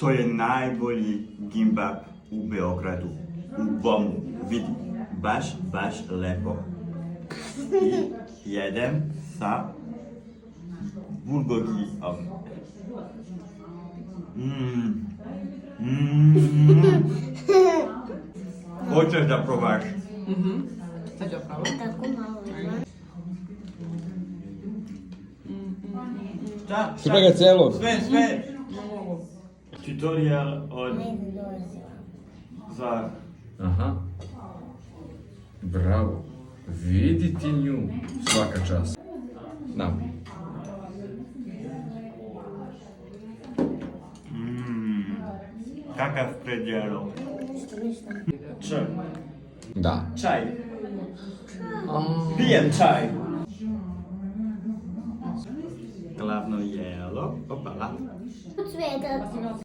To je najbolji gimbap u Beogradu, u Bomu. Vidi, baš lepo. I jedem sa bulgogijom. Hoćeš da probaš? Sad ću pravo. Tako malo ima. Šta? Treba ga celog. Sve. Ne mogu. Tutorial od Ne dolazila. Zara. Aha. Bravo. Vidi ti nju. Svaka čast. Nam. Kakav predjelo? Čaj. Da. Čaj. Pijem čaj. Glavno jelo. Opala. Cveta.